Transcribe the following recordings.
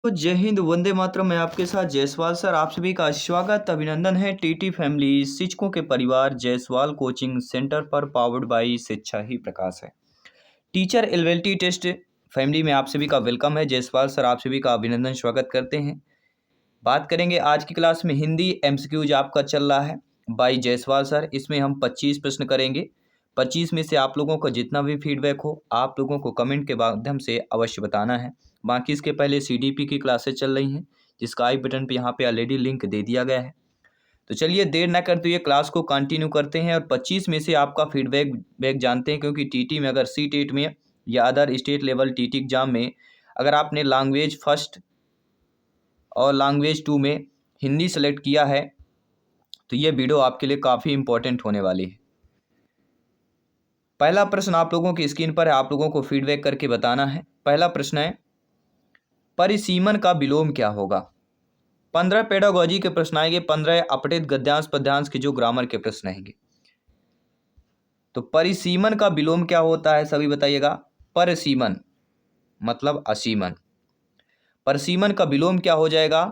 तो जय हिंद, वंदे मातरम। मैं आपके साथ जायसवाल सर, आप सभी का स्वागत अभिनंदन है टीटी फैमिली शिक्षकों के परिवार जायसवाल कोचिंग सेंटर पर पावर्ड बाई शिक्षा ही प्रकाश है। टीचर एलिजिबिलिटी टेस्ट फैमिली में आप सभी का वेलकम है। जायसवाल सर आप सभी का अभिनंदन स्वागत करते हैं। बात करेंगे आज की क्लास में हिंदी एमसीक्यूज आपका चल रहा है बाई जायसवाल सर। इसमें हम 25 प्रश्न करेंगे। 25 में से आप लोगों को जितना भी फीडबैक हो आप लोगों को कमेंट के माध्यम से अवश्य बताना है। बाकी इसके पहले सीडीपी की क्लासेस चल रही हैं जिसका आई बटन पे यहाँ पे ऑलरेडी लिंक दे दिया गया है। तो चलिए देर ना करते हुए क्लास को कंटिन्यू करते हैं और 25 में से आपका फीडबैक जानते हैं, क्योंकि टीटी में अगर सी टेट में या other state level TT exam में अगर आपने लैंग्वेज फर्स्ट और लैंग्वेज 2 में हिंदी सेलेक्ट किया है तो ये वीडियो आपके लिए काफ़ी इंपॉर्टेंट होने वाली है। पहला प्रश्न आप लोगों की स्क्रीन पर है, आप लोगों को फीडबैक करके बताना है। पहला प्रश्न है, परिसीमन का विलोम क्या होगा। 15 पेडागोजी के प्रश्न आएंगे, 15 अपठित गद्यांश पद्यांश के जो ग्रामर के प्रश्न आएंगे। तो परिसीमन का विलोम क्या होता है सभी बताइएगा। परिसीमन मतलब असीमन। परिसीमन का विलोम क्या हो जाएगा,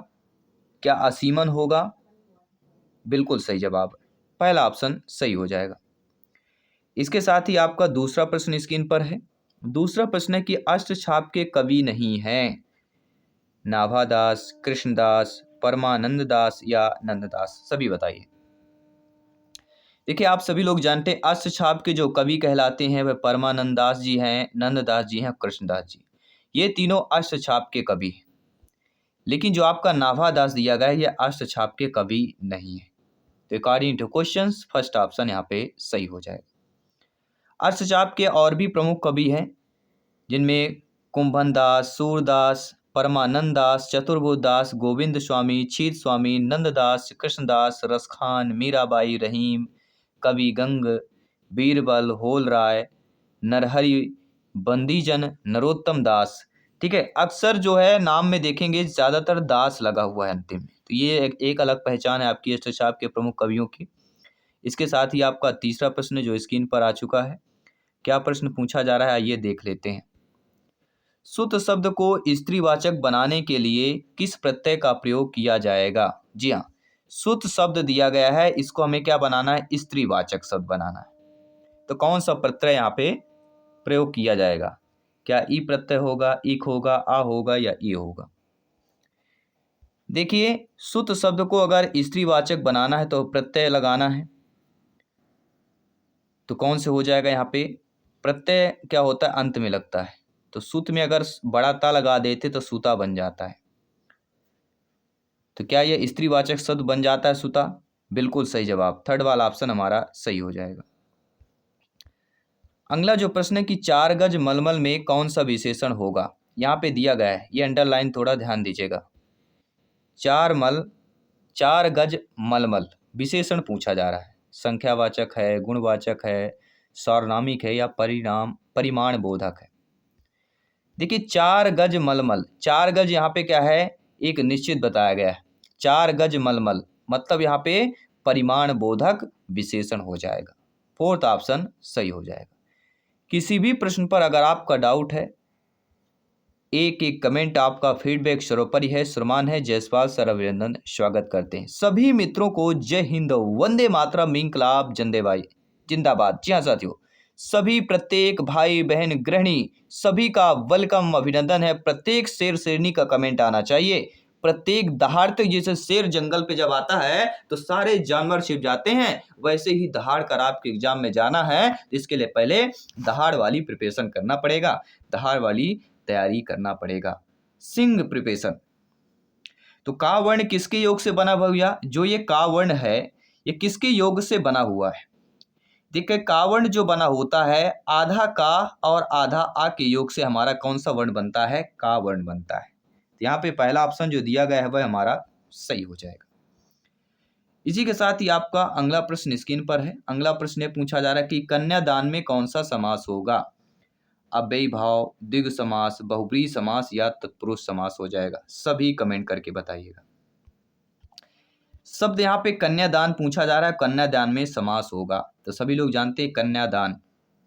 क्या असीमन होगा। बिल्कुल सही जवाब, पहला ऑप्शन सही हो जाएगा। इसके साथ ही आपका दूसरा प्रश्न स्क्रीन पर है। दूसरा प्रश्न है कि अष्टछाप के कवि नहीं हैं नाभादास, कृष्णदास, परमानंद दास या नंददास, सभी बताइए। देखिए आप सभी लोग जानते हैं अष्टछाप के जो कवि कहलाते हैं वह परमानंद दास जी हैं, नंददास जी हैं, कृष्णदास जी। ये तीनों अष्टछाप के कवि हैं। लेकिन जो आपका नाभादास दिया गया है यह अष्टछाप के कवि नहीं है। तो according to question first option यहाँ पे सही हो जाएगा। अष्टछाप के और भी प्रमुख कवि हैं जिनमें कुंभन दास, सूरदास, परमानंद दास, चतुर्बुद्ध दास, गोविंद स्वामी, छीत स्वामी, नंददास, कृष्णदास, रसखान, मीराबाई, रहीम, कवि गंग, बीरबल, होल राय, नरहरि, बंदीजन, नरोत्तम दास। ठीक है, अक्सर जो है नाम में देखेंगे ज़्यादातर दास लगा हुआ है अंतिम में। तो ये एक अलग पहचान है आपकी अष्टछाप के प्रमुख कवियों की। इसके साथ ही आपका तीसरा प्रश्न जो स्क्रीन पर आ चुका है, क्या प्रश्न पूछा जा रहा है आइए देख लेते हैं। सुत शब्द को स्त्रीवाचक बनाने के लिए किस प्रत्यय का प्रयोग किया जाएगा। जी हाँ, सुत शब्द दिया गया है, इसको हमें क्या बनाना है, स्त्रीवाचक शब्द बनाना है। तो कौन सा प्रत्यय यहाँ पे प्रयोग किया जाएगा, क्या ई प्रत्यय होगा, इक होगा, आ होगा या ई होगा। देखिए सुत शब्द को अगर स्त्रीवाचक बनाना है तो प्रत्यय लगाना है। तो कौन से हो जाएगा यहाँ पे, प्रत्यय क्या होता है अंत में लगता है। तो सुत में अगर बड़ा ता लगा देते तो सूता बन जाता है। तो क्या यह स्त्रीवाचक शब्द बन जाता है सुता। बिल्कुल सही जवाब, थर्ड वाला ऑप्शन हमारा सही हो जाएगा। अगला जो प्रश्न है कि 4 गज मलमल में कौन सा विशेषण होगा। यहाँ पे दिया गया है, ये अंडरलाइन थोड़ा ध्यान दीजिएगा। 4 गज मलमल विशेषण पूछा जा रहा है, संख्यावाचक है, गुणवाचक है, सार्वनामिक है या परिमाण बोधक है। देखिए 4 गज मलमल, 4 गज यहाँ पे क्या है, एक निश्चित बताया गया है। 4 गज मलमल मतलब यहाँ पे परिमाण बोधक विशेषण हो जाएगा। फोर्थ ऑप्शन सही हो जाएगा। किसी भी प्रश्न पर अगर आपका डाउट है, एक एक कमेंट आपका फीडबैक सर्वोपरि है। श्रीमान है जायसवाल सर, अभिनंदन स्वागत करते हैं। सभी मित्रों को जय हिंद, वंदे मातरम, इंकलाब जिंदाबाद। जी हाँ साथियों, सभी प्रत्येक भाई बहन गृहिणी सभी का वेलकम अभिनंदन है। प्रत्येक शेर शेरनी का कमेंट आना चाहिए। प्रत्येक दहाड़ तक, जैसे शेर जंगल पे जब आता है तो सारे जानवर छिप जाते हैं, वैसे ही दहाड़ कर आपके एग्जाम में जाना है तो इसके लिए पहले दहाड़ वाली प्रिपरेशन करना पड़ेगा, दहाड़ वाली तैयारी करना पड़ेगा। सिंह प्रिपरेशन। तो का वर्ण किसके योग से बना भैया, जो ये का वर्ण है ये किसके योग से बना हुआ है। देखिए का वर्ण जो बना होता है आधा का और आधा आ के योग से हमारा कौन सा वर्ण बनता है, का वर्ण बनता है। तो यहाँ पे पहला ऑप्शन जो दिया गया है वह हमारा सही हो जाएगा। इसी के साथ ही आपका अगला प्रश्न स्क्रीन पर है। अगला प्रश्न ये पूछा जा रहा है कि कन्यादान में कौन सा समास होगा। अव्ययी भाव, द्विगु समास, बहुब्रीहि समास या तत्पुरुष समास हो जाएगा। सभी कमेंट करके बताइएगा। शब्द यहाँ पे कन्यादान पूछा जा रहा है, कन्यादान में समास होगा। तो सभी लोग जानते हैं कन्यादान,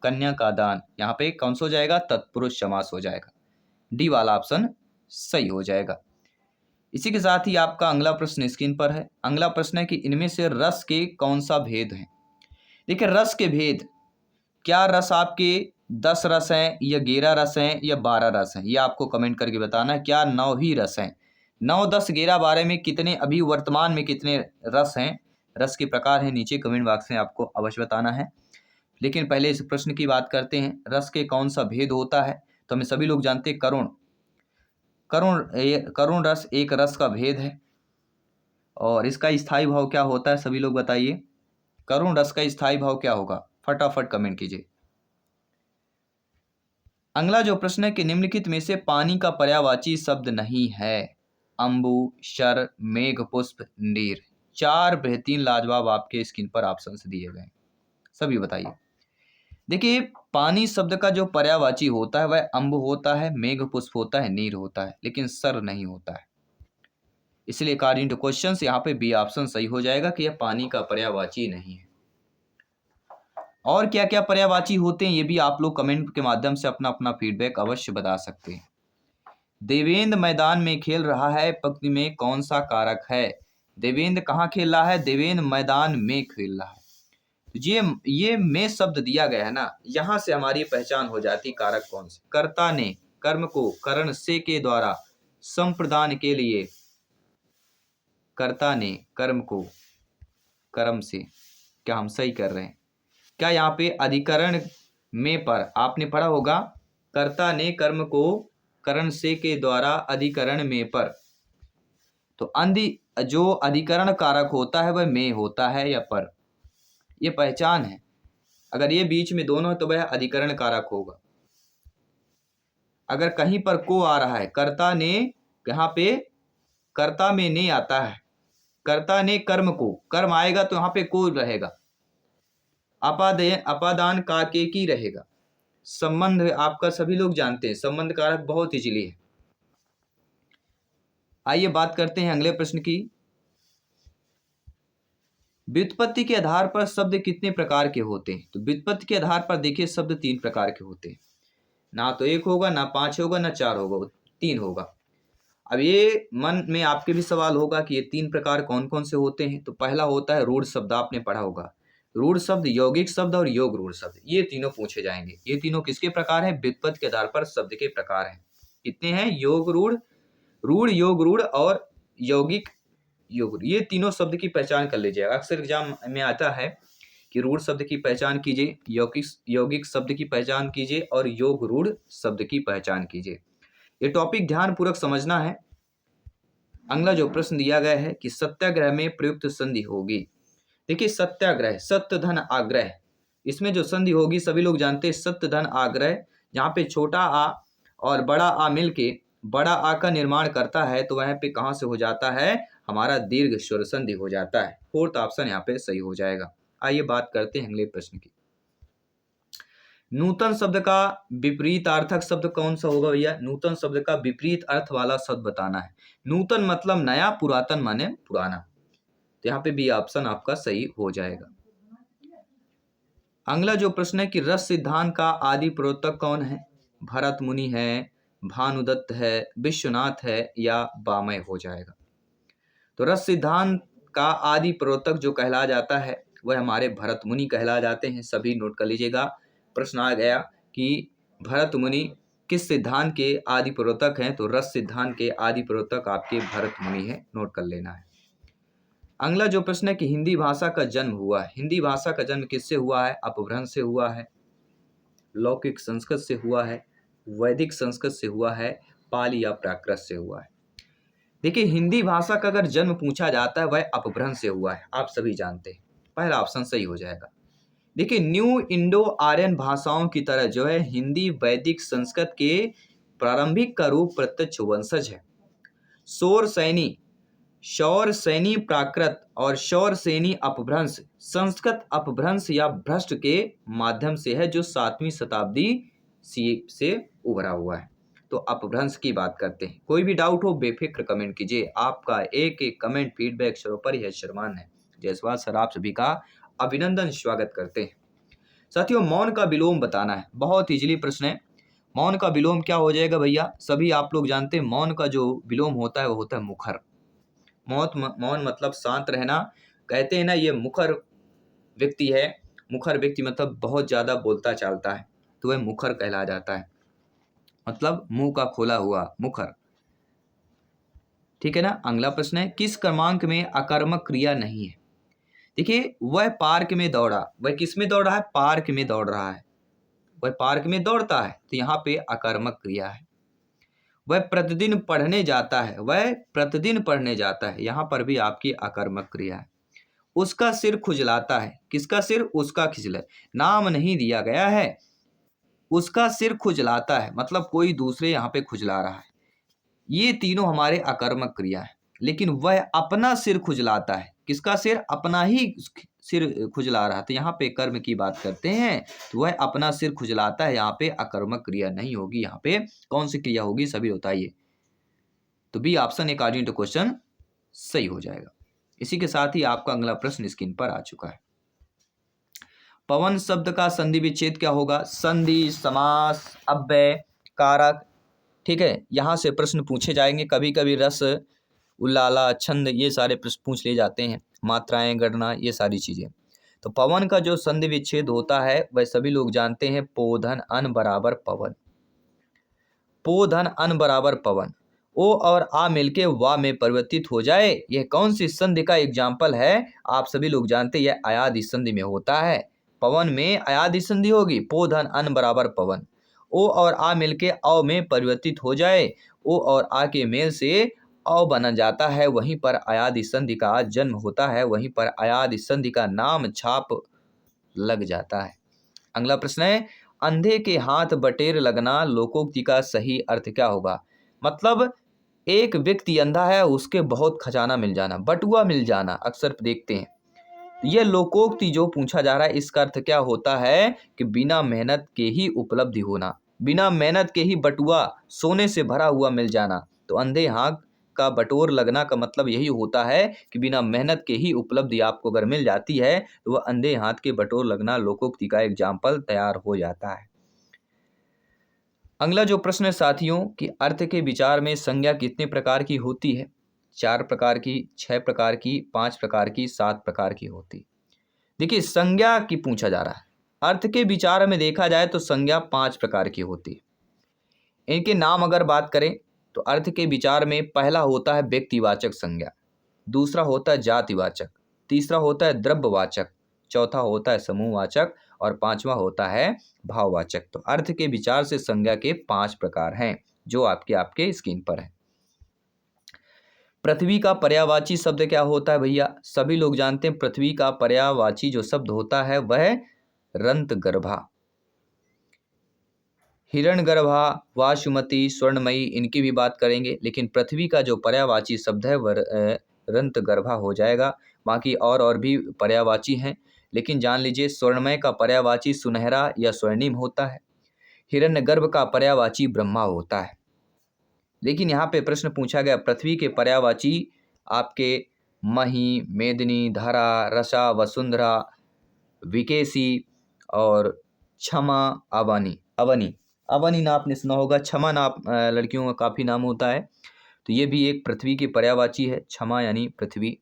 कन्या का दान, यहाँ पे कौन सा हो जाएगा, तत्पुरुष समास हो जाएगा। डी वाला ऑप्शन सही हो जाएगा। इसी के साथ ही आपका अगला प्रश्न स्क्रीन पर है। अगला प्रश्न है कि इनमें से रस के कौन सा भेद है। देखिए रस के भेद, क्या रस आपके 10 रस हैं या 11 रस हैं या 12 रस हैं, ये आपको कमेंट करके बताना है। क्या 9 ही रस हैं? 9, 10, 11, 12 में कितने अभी वर्तमान में कितने रस हैं, रस के प्रकार हैं, नीचे कमेंट बॉक्स में आपको अवश्य बताना है। लेकिन पहले इस प्रश्न की बात करते हैं, रस के कौन सा भेद होता है। तो हमें सभी लोग जानते हैं करुण, करुण रस एक रस का भेद है। और इसका स्थायी भाव क्या होता है, सभी लोग बताइए। करुण रस का स्थायी भाव क्या होगा, फटाफट कमेंट कीजिए। अगला जो प्रश्न है कि निम्नलिखित में से पानी का पर्यायवाची शब्द नहीं है। अम्बु, शर, मेघ पुष्प, नीर। 4 बेहतरीन लाजवाब आपके स्क्रीन पर ऑप्शन दिए गए, सभी बताइए। देखिए पानी शब्द का जो पर्यायवाची होता है वह अम्ब होता है, मेघ पुष्प होता है, नीर होता है, लेकिन सर नहीं होता है। इसलिए अकॉर्डिंग टू क्वेश्चन यहाँ पे बी ऑप्शन सही हो जाएगा कि यह पानी का पर्यायवाची नहीं है। और क्या क्या पर्यायवाची होते हैं ये भी आप लोग कमेंट के माध्यम से अपना अपना फीडबैक अवश्य बता सकते हैं। देवेंद्र मैदान में खेल रहा है, पंक्ति में कौन सा कारक है। देवेंद्र कहाँ खेल रहा है, देवेंद्र मैदान में खेल रहा है। ये में शब्द दिया गया है ना, यहां से हमारी पहचान हो जाती कारक कौन से। कर्ता ने कर्म को करण से के द्वारा संप्रदान के लिए, कर्ता ने कर्म को कर्म से, क्या हम सही कर रहे हैं? क्या यहाँ पे अधिकरण में पर आपने पढ़ा होगा, कर्ता ने कर्म को करण से के द्वारा अधिकरण में पर। तो जो अधिकरण कारक होता है वह में होता है या पर, ये पहचान है। अगर ये बीच में दोनों तो वह अधिकरण कारक होगा। अगर कहीं पर को आ रहा है, कर्ता ने, यहाँ पे कर्ता में ने आता है, कर्ता ने कर्म को, कर्म आएगा तो यहाँ पे को रहेगा, अपादान का के की रहेगा। संबंध आपका सभी लोग जानते हैं, संबंध कारक बहुत इजीली है। आइए बात करते हैं अगले प्रश्न की। व्युत्पत्ति के आधार पर शब्द कितने प्रकार के होते हैं। तो व्युत्पत्ति के आधार पर देखिए शब्द 3 प्रकार के होते हैं। ना तो 1 होगा, ना 5 होगा, ना 4 होगा, 3 होगा। अब ये मन में आपके भी सवाल होगा कि ये 3 प्रकार कौन कौन से होते हैं। तो पहला होता है रूढ़ शब्द, आपने पढ़ा होगा। रूढ़ शब्द, यौगिक शब्द और योग रूढ़ शब्द, ये तीनों पूछे जाएंगे। ये तीनों किसके प्रकार हैं, व्युत्पत्ति के आधार पर शब्द के प्रकार हैं। कितने हैं, योग रूढ़, रूढ़ योग रूढ़ और यौगिक योग, ये तीनों शब्द की पहचान कर लीजिएगा। अक्सर एग्जाम में आता है कि रूढ़ शब्द की पहचान कीजिए, यौगिक शब्द की पहचान कीजिए और योग रूढ़ शब्द की पहचान कीजिए। ये टॉपिक ध्यान पूर्वक समझना है। अगला जो प्रश्न दिया गया है कि सत्याग्रह में प्रयुक्त संधि होगी। देखिए सत्याग्रह, सत्य धन आग्रह, इसमें जो संधि होगी सभी लोग जानते हैं सत्य धन आग्रह। जहाँ पे छोटा आ और बड़ा आ मिलके बड़ा आ का निर्माण करता है तो वहाँ पे कहाँ से हो जाता है, हमारा दीर्घ स्वर संधि हो जाता है। 4th ऑप्शन यहाँ पे सही हो जाएगा। आइए बात करते हैं अगले प्रश्न की। नूतन शब्द का विपरीतार्थक शब्द कौन सा होगा भैया। नूतन शब्द का विपरीत अर्थ वाला शब्द बताना है। नूतन मतलब नया, पुरातन माने पुराना। तो यहाँ पे बी ऑप्शन आपका सही हो जाएगा। अगला जो प्रश्न है कि रस सिद्धांत का आदि प्रवर्तक कौन है। भरत मुनि है, भानुदत्त है, विश्वनाथ है या वामय हो जाएगा। तो रस सिद्धांत का आदि प्रवर्तक जो कहला जाता है वह हमारे भरत मुनि कहला जाते हैं। सभी नोट कर लीजिएगा, प्रश्न आ गया कि भरत मुनि किस सिद्धांत के आदि प्रवर्तक हैं। तो रस सिद्धांत के आदि प्रवर्तक आपके भरत मुनि है, नोट कर लेना है। अगला जो प्रश्न है कि हिंदी भाषा का जन्म हुआ है। हिंदी भाषा का जन्म किससे हुआ है, अपभ्रंश से हुआ है, लौकिक संस्कृत से हुआ है, वैदिक संस्कृत से हुआ है, पाली या प्राकृत से हुआ है। देखिए हिंदी भाषा का अगर जन्म पूछा जाता है वह अपभ्रंश से हुआ है, आप सभी जानते हैं। पहला ऑप्शन सही हो जाएगा। देखिए न्यू इंडो आर्यन भाषाओं की तरह जो है हिंदी वैदिक संस्कृत के प्रारंभिक का रूप प्रत्यक्ष वंशज है। शौर सैनी प्राकृत और शौर सैनी अपभ्रंश संस्कृत अपभ्रंश या भ्रष्ट के माध्यम से है, जो 7वीं शताब्दी से उभरा हुआ है। तो अपभ्रंश की बात करते हैं। कोई भी डाउट हो बेफिक्र कमेंट कीजिए, आपका एक एक कमेंट फीडबैक सर्वोपरि है शर्मान है। जायसवाल सर आप सभी का अभिनंदन स्वागत करते हैं। साथियों मौन का विलोम बताना है, बहुत इजीली प्रश्न है। मौन का विलोम क्या हो जाएगा भैया? सभी आप लोग जानते हैं मौन का जो विलोम होता है वो होता है मुखर। मौन मतलब शांत रहना। कहते हैं ना ये मुखर व्यक्ति है, मुखर व्यक्ति मतलब बहुत ज़्यादा बोलता चालता है, तो वह मुखर कहला जाता है, मतलब मुंह का खोला हुआ मुखर। ठीक है ना। अगला प्रश्न है, किस क्रमांक में अकर्मक क्रिया नहीं है? देखिए, वह पार्क में दौड़ा, वह किस में दौड़ रहा है? पार्क में दौड़ रहा है, वह पार्क में दौड़ता है, तो यहाँ पे अकर्मक क्रिया है। वह प्रतिदिन पढ़ने जाता है, वह प्रतिदिन पढ़ने जाता है, यहाँ पर भी आपकी अकर्मक क्रिया है। उसका सिर खुजलाता है, किसका सिर? उसका खिजला, नाम नहीं दिया गया है। उसका सिर खुजलाता है मतलब कोई दूसरे यहाँ पे खुजला रहा है। ये तीनों हमारे अकर्मक क्रिया है। लेकिन वह अपना सिर खुजलाता है, किसका सिर? अपना ही सिर खुजला रहा है, तो यहाँ पे कर्म की बात करते हैं, तो वह अपना सिर खुजलाता है, यहाँ पे अकर्मक क्रिया नहीं होगी। यहाँ पे कौन सी क्रिया होगी? सभी बताइए। तो B option according to question सही हो जाएगा। इसी के साथ ही आपका अगला प्रश्न स्क्रीन पर आ चुका है। पवन शब्द का संधि विच्छेद क्या होगा? संधि, समास, अव्यय, कारक। ठीक है, यहाँ से प्रश्न पूछे जाएंगे। कभी कभी रस, उल्लाला, छंद, ये सारे प्रश्न पूछ लिए जाते हैं, मात्राएं, गणना, ये सारी चीजें। तो पवन का जो संधि विच्छेद होता है वह सभी लोग जानते हैं, पोधन अन बराबर पवन। पोधन अन बराबर पवन, ओ और आ मिलके वा में परिवर्तित हो जाए, यह कौन सी संधि का एग्जाम्पल है? आप सभी लोग जानते हैं यह अयादि संधि में होता है। पवन में अयादि संधि होगी, पोधन अन बराबर पवन। ओ और आ मिलके औ में परिवर्तित हो जाए, ओ और आ के मेल से औ बना जाता है, वहीं पर अयादि संधि का जन्म होता है, वहीं पर अयादि संधि का नाम छाप लग जाता है। अगला प्रश्न है, अंधे के हाथ बटेर लगना लोकोक्ति का सही अर्थ क्या होगा? मतलब एक व्यक्ति अंधा है, उसके बहुत खजाना मिल जाना, बटुआ मिल जाना, अक्सर देखते हैं। यह लोकोक्ति जो पूछा जा रहा है इसका अर्थ क्या होता है कि बिना मेहनत के ही उपलब्धि होना, बिना मेहनत के ही बटुआ सोने से भरा हुआ मिल जाना। तो अंधे हाथ का बटोर लगना का मतलब यही होता है कि बिना मेहनत के ही उपलब्धि आपको अगर मिल जाती है तो वह अंधे हाथ के बटोर लगना लोकोक्ति का एग्जाम्पल तैयार हो जाता है। अगला जो प्रश्न है साथियों कि अर्थ के विचार में संज्ञा कितने प्रकार की होती है? 4 प्रकार की, 6 प्रकार की, 5 प्रकार की, 7 प्रकार की होती। देखिए, संज्ञा की पूछा जा रहा है। अर्थ के विचार में देखा जाए तो संज्ञा 5 प्रकार की होती है। इनके नाम अगर बात करें तो अर्थ के विचार में पहला होता है व्यक्तिवाचक संज्ञा, दूसरा होता है जातिवाचक, तीसरा होता है द्रव्यवाचक, चौथा होता है समूहवाचक और पांचवा होता है भाववाचक। तो अर्थ के विचार से संज्ञा के 5 प्रकार हैं जो आपके स्क्रीन पर है। पृथ्वी का पर्यायवाची शब्द क्या होता है भैया? सभी लोग जानते हैं पृथ्वी का पर्यायवाची जो शब्द होता है वह रंतगर्भा। हिरण्यगर्भा, वासुमती, स्वर्णमयी, इनकी भी बात करेंगे, लेकिन पृथ्वी का जो पर्यायवाची शब्द है वह रंतगर्भा हो जाएगा। बाकी और भी पर्यायवाची हैं, लेकिन जान लीजिए स्वर्णमय का पर्यायवाची सुनहरा या स्वर्णिम होता है। हिरण्यगर्भ का पर्यायवाची ब्रह्मा होता है। लेकिन यहाँ पे प्रश्न पूछा गया पृथ्वी के पर्यायवाची आपके मही, मेदिनी, धरा, रसा, वसुंधरा, विकेसी और क्षमा, अवनी। अवनी नाम आपने सुना होगा, क्षमा नाम लड़कियों का काफी नाम होता है, तो ये भी एक पृथ्वी की पर्यायवाची है, क्षमा यानी पृथ्वी।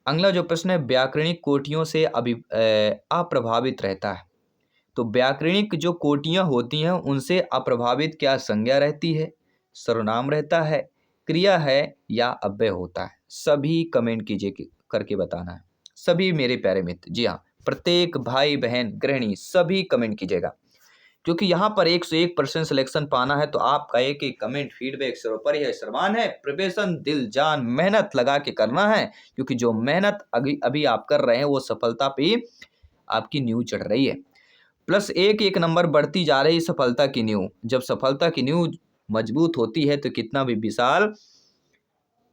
अगला जो प्रश्न है, व्याकरणिक कोटियों से अप्रभावित रहता है। तो व्याकरणिक जो कोटियां होती हैं उनसे अप्रभावित क्या संज्ञा रहती है, सर्वनाम रहता है, क्रिया है या अव्यय होता है? सभी कमेंट कीजिए करके बताना है, सभी मेरे प्यारे मित्र। जी हाँ, प्रत्येक भाई बहन गृहिणी सभी कमेंट कीजिएगा, क्योंकि यहाँ पर 101% सिलेक्शन पाना है। तो आपका एक एक कमेंट फीडबैक सर्वोपरि है, सर्वमान है। प्रिपरेशन दिल जान मेहनत लगा के करना है, क्योंकि जो मेहनत अभी आप कर रहे हैं वो सफलता पे आपकी नींव चढ़ रही है। प्लस एक एक नंबर बढ़ती जा रही सफलता की नींव। जब सफलता की नींव मजबूत होती है तो कितना भी विशाल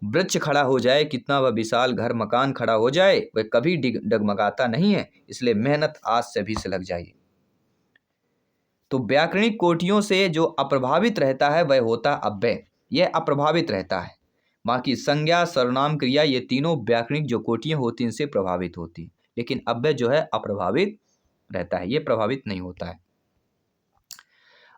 वृक्ष खड़ा हो जाए, कितना वह विशाल घर मकान खड़ा हो जाए, वह कभी डगमगाता नहीं है। इसलिए मेहनत आज से भी से लग जाइए। तो व्याकरणिक कोटियों से जो अप्रभावित रहता है वह होता है अव्यय, यह अप्रभावित रहता है। बाकी संज्ञा, सर्वनाम, क्रिया, ये तीनों व्याकरणिक जो कोटियां होती हैं इनसे प्रभावित होती हैं, लेकिन अव्यय जो है अप्रभावित रहता है, ये प्रभावित नहीं होता है।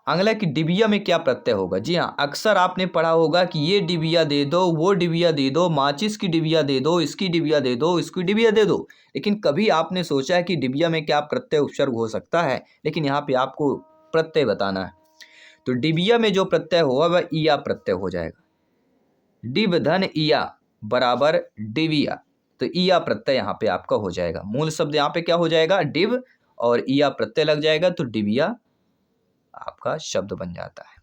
अगला कि डिबिया में क्या प्रत्यय होगा। जी हाँ, अक्सर आपने पढ़ा होगा कि ये डिबिया दे दो, वो डिबिया दे दो, माचिस की डिबिया दे दो, इसकी डिबिया दे दो, इसकी डिबिया दे दो। लेकिन कभी आपने सोचा है कि डिबिया में क्या प्रत्यय उपसर्ग हो सकता है? लेकिन यहाँ पे आपको प्रत्यय बताना है। तो डिबिया में जो प्रत्यय होगा वह ईया प्रत्यय हो जाएगा। डिब धन ईया बराबर डिबिया, तो ईया प्रत्यय यहाँ पे आपका हो जाएगा। मूल शब्द यहाँ पे क्या हो जाएगा? डिब, और ईया प्रत्यय लग जाएगा तो डिबिया आपका शब्द बन जाता है।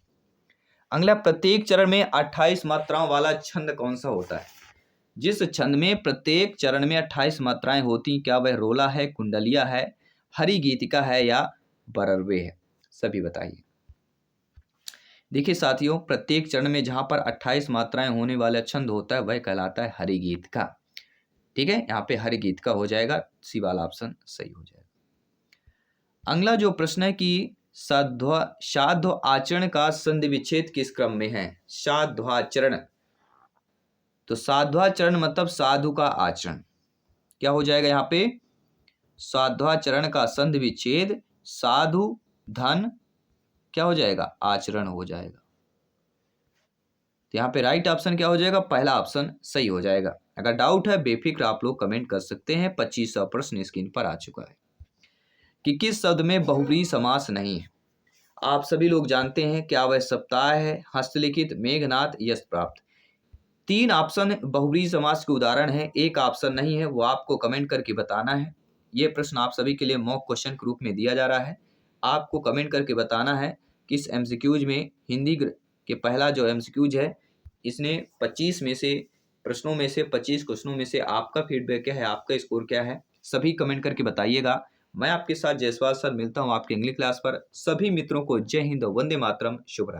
अगला, प्रत्येक चरण में 28 मात्राओं वाला छंद कौन सा होता है? जिस छंद में प्रत्येक चरण में 28 मात्राएं होती, क्या वह रोला है, कुंडलिया है, हरि गीतिका है या बररवे है? सभी बताइए। देखिए साथियों, प्रत्येक चरण में जहां पर 28 मात्राएं होने वाला छंद होता है वह कहलाता है हरि गीत का। ठीक है, यहाँ पे हरि गीत का हो जाएगा, सी वाला ऑप्शन सही हो जाएगा। अगला जो प्रश्न है कि साध्व आचरण का संधि विच्छेद किस क्रम में है? साध्वाचरण, तो साध्वाचरण मतलब साधु का आचरण, क्या हो जाएगा यहाँ पे? साध्वाचरण का संधि विच्छेद साधु धन क्या हो जाएगा? आचरण हो जाएगा। तो यहाँ पे राइट ऑप्शन क्या हो जाएगा? पहला ऑप्शन सही हो जाएगा। अगर डाउट है बेफिक्र आप लोग कमेंट कर सकते हैं। 2500 प्रश्न स्क्रीन पर आ चुका है कि किस शब्द में बहुव्रीहि समास नहीं है? आप सभी लोग जानते हैं, क्या वह सप्ताह है, हस्तलिखित, मेघनाद, यश प्राप्त? 3 ऑप्शन बहुव्रीहि समास के उदाहरण है, एक ऑप्शन नहीं है, वो आपको कमेंट करके बताना है। ये प्रश्न आप सभी के लिए मॉक क्वेश्चन के रूप में दिया जा रहा है। आपको कमेंट करके बताना है कि इस एमसीक्यूज में हिंदी के पहला जो एमसीक्यूज है, इसने 25 में से प्रश्नों में से 25 क्वेश्चनों में से आपका फीडबैक क्या है, आपका स्कोर क्या है, सभी कमेंट करके बताइएगा। मैं आपके साथ जयसवाल सर मिलता हूँ आपके इंग्लिश क्लास पर। सभी मित्रों को जय हिंद, वंदे मातरम, शुभ रात्रि।